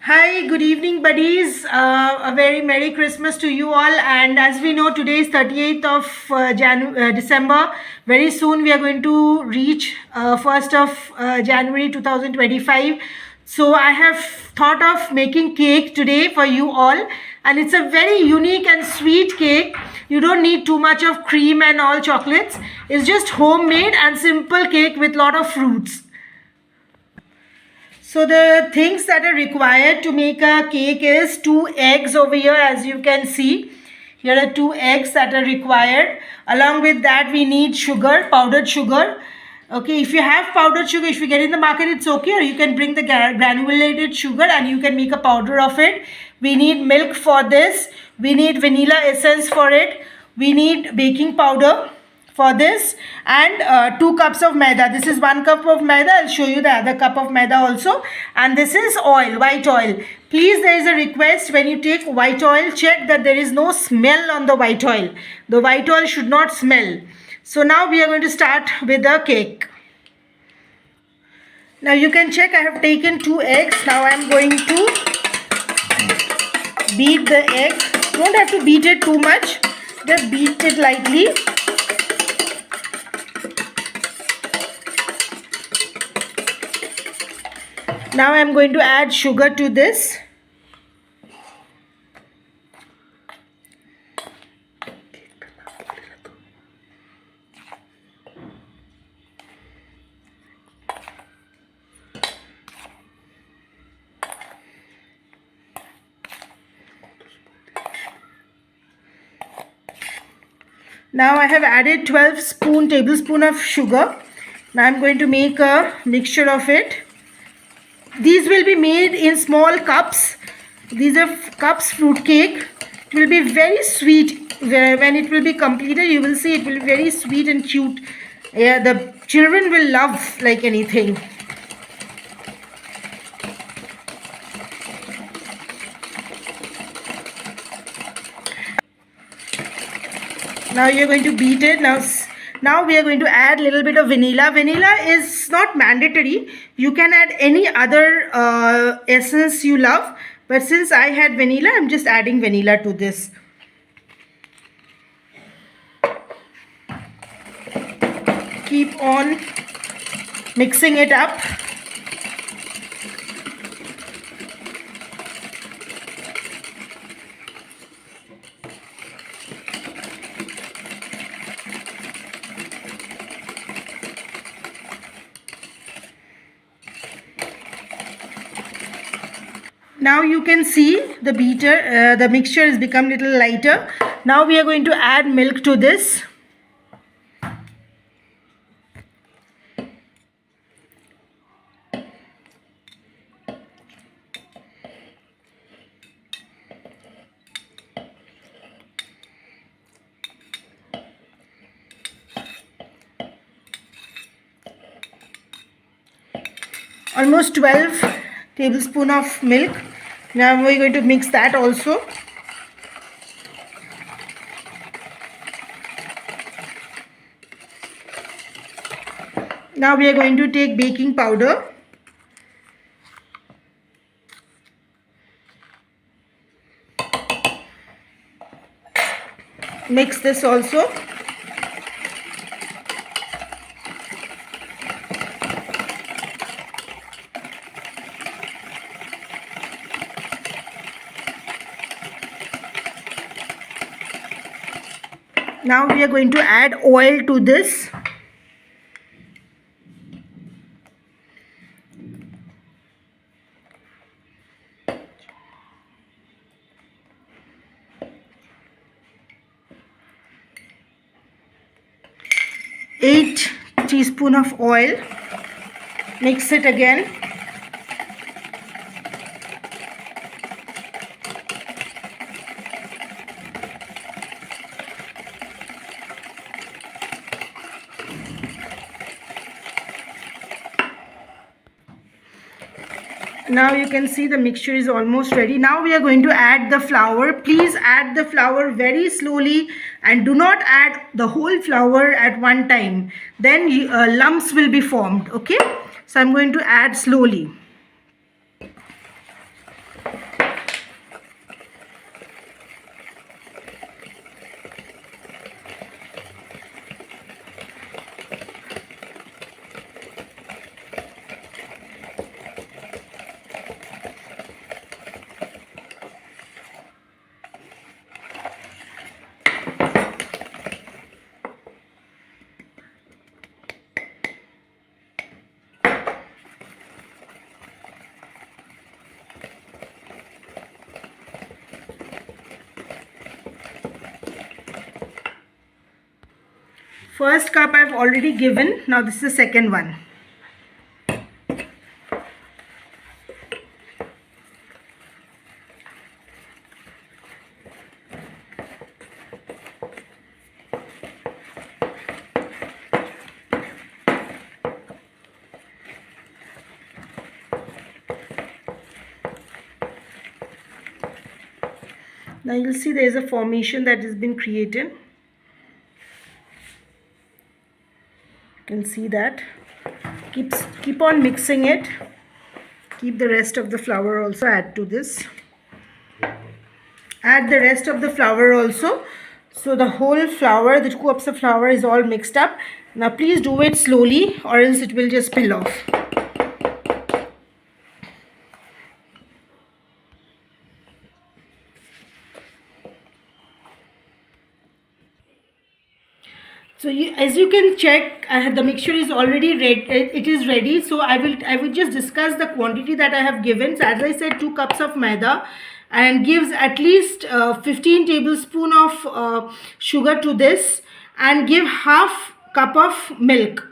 Hi, good evening, buddies. A very Merry Christmas to you all. And as we know, today is 38th of December. Very soon we are going to reach 1st of January 2025. So I have thought of making cake today for you all. And it's a very unique and sweet cake. You don't need too much of cream and all chocolates. It's just homemade and simple cake with lot of fruits. So the things that are required to make a cake is 2 eggs over here, as you can see. Here are 2 eggs that are required. Along with that we need sugar, powdered sugar. Okay, if you have powdered sugar, if you get in the market, it's okay, or you can bring the granulated sugar and you can make a powder of it. We need milk for this. We need vanilla essence for it. We need baking powder for this, and 2 cups of maida. This is 1 cup of maida. I'll show you the other cup of maida also. And this is oil, white oil. Please, there is a request: when you take white oil, check that there is no smell on the white oil. The white oil should not smell. So now we are going to start with the cake. Now you can check, I have taken 2 eggs. Now I am going to beat the egg. Don't have to beat it too much, just beat it lightly. Now I am going to add sugar to this. Now I have added 12 tablespoons of sugar. Now I am going to make a mixture of it. These will be made in small cups. These are cups fruit cake. It will be very sweet. When it will be completed, you will see it will be very sweet and cute. Yeah, the children will love like anything. Now you are going to beat it. Now we are going to add a little bit of vanilla. Vanilla is not mandatory. You can add any other essence you love. But since I had vanilla, I'm just adding vanilla to this. Keep on mixing it up. Now you can see the mixture has become a little lighter. Now we are going to add milk to this. Almost 12 tablespoons of milk. Now we are going to mix that also. Now we are going to take baking powder. Mix this also. Now we are going to add oil to this. Eight teaspoons of oil. Mix it again. Now you can see the mixture is almost ready. Now we are going to add the flour. Please add the flour very slowly and do not add the whole flour at one time. Then lumps will be formed. Okay, so I'm going to add slowly. First cup I've already given. Now this is the second one. Now you'll see there is a formation that has been created. You can see that. Keep on mixing it. Keep the rest of the flour also. Add to this. Add the rest of the flour also. So the whole flour, the 2 cups of flour is all mixed up. Now please do it slowly or else it will just spill off. So as you can check, the mixture is already ready. It is ready. So I will just discuss the quantity that I have given. So as I said, 2 cups of maida, and gives at least 15 tablespoon of sugar to this, and give half cup of milk.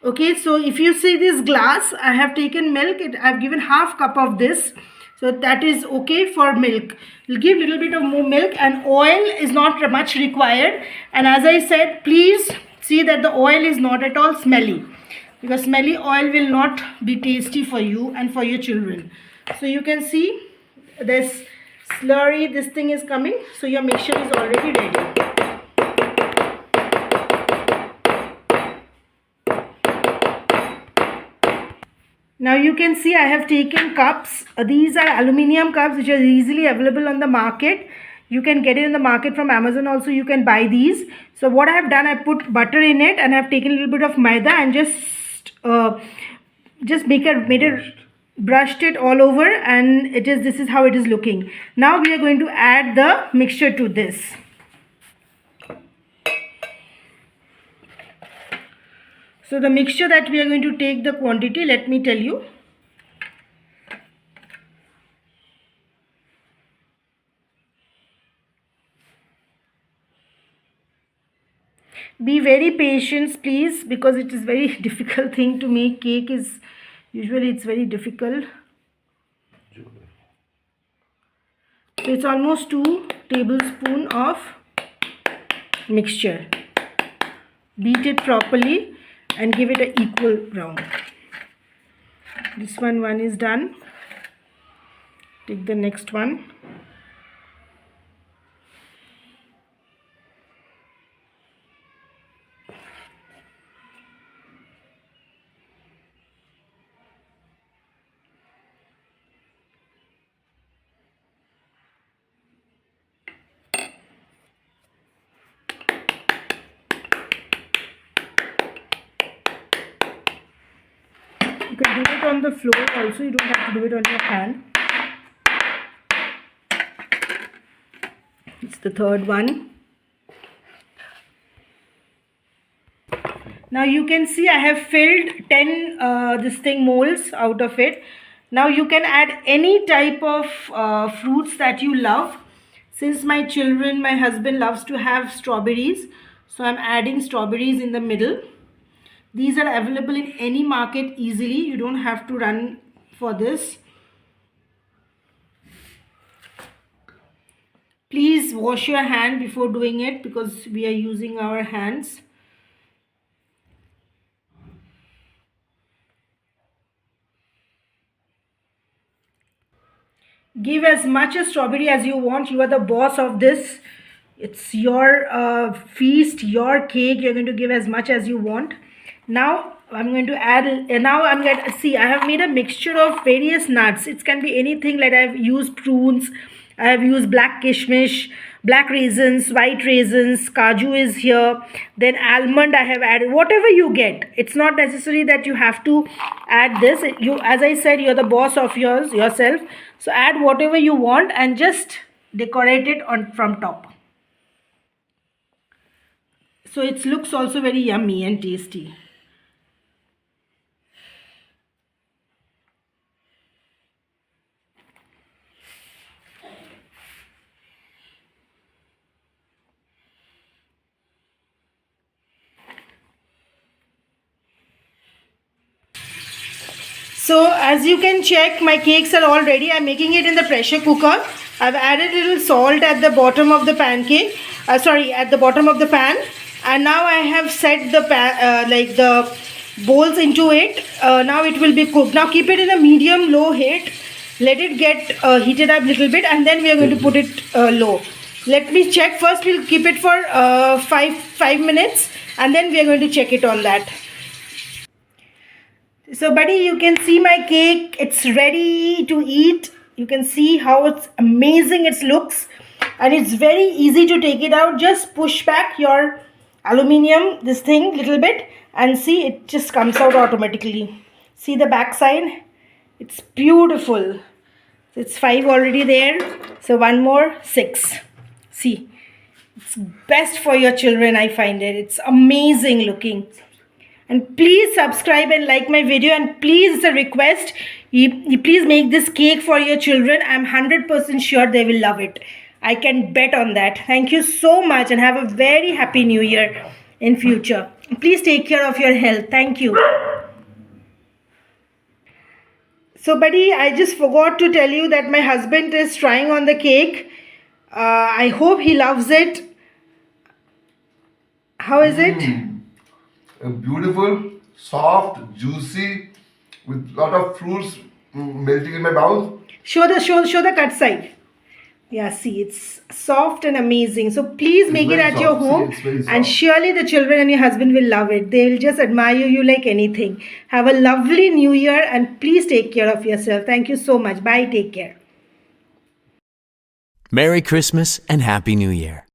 Okay, so if you see this glass, I have taken milk. I've given half cup of this. So that is okay for milk. We'll give little bit of more milk, and oil is not much required. And as I said, please see that the oil is not at all smelly, because smelly oil will not be tasty for you and for your children. So you can see this slurry, this thing is coming. So your mixture is already ready. Now you can see I have taken cups. These are aluminium cups which are easily available on the market. You can get it in the market from Amazon also. You can buy these. So what I have done, I put butter in it, and I have taken a little bit of maida and just brushed it all over, and this is how it is looking. Now we are going to add the mixture to this. So the mixture that we are going to take, the quantity, let me tell you. Be very patient, please, because it is very difficult thing to make. Cake is usually it's very difficult. So it's almost 2 tablespoons of mixture. Beat it properly and give it an equal round. This one is done. Take the next one. You can do it on the floor also, you don't have to do it on your hand. It's the third one. Now you can see I have filled 10 molds out of it. Now you can add any type of fruits that you love. Since my husband loves to have strawberries, so I'm adding strawberries in the middle. These are available in any market easily. You don't have to run for this. Please wash your hand before doing it, because we are using our hands. Give as much as strawberry as you want. You are the boss of this. It's your feast, your cake. You're going to give as much as you want. Now I'm going to add, I have made a mixture of various nuts. It can be anything, like I've used prunes, I have used black kishmish, black raisins, white raisins, kaju is here, then almond I have added. Whatever you get, it's not necessary that you have to add this. As I said, you're the boss of yourself. So add whatever you want and just decorate it from top. So it looks also very yummy and tasty. So as you can check, my cakes are all ready. I'm making it in the pressure cooker. I've added little salt at the bottom of the pancake. At the bottom of the pan. And now I have set the like the bowls into it. Now it will be cooked. Now keep it in a medium low heat. Let it get heated up a little bit, and then we are going to put it low. Let me check first. We'll keep it for 5 minutes, and then we are going to check it on that. So buddy, you can see my cake. It's ready to eat. You can see how it's amazing it looks, and it's very easy to take it out. Just push back your aluminium this thing little bit, and see, it just comes out automatically. See the back side? It's beautiful. It's 5 already there, so one more, 6. See, it's best for your children. I find it's amazing looking. And please subscribe and like my video, and please, it's a request, you please make this cake for your children. I'm 100% sure they will love it. I can bet on that. Thank you so much, and have a very happy new year in future. Please take care of your health. Thank you. So buddy, I just forgot to tell you that my husband is trying on the cake. I hope he loves it. How is it? Beautiful, soft, juicy, with lot of fruits melting in my mouth. Show the cut side. Yeah, see, it's soft and amazing. So please make it at your home, and surely the children and your husband will love it. They will just admire you like anything. Have a lovely new year, and please take care of yourself. Thank you so much. Bye. Take care. Merry Christmas and Happy New Year.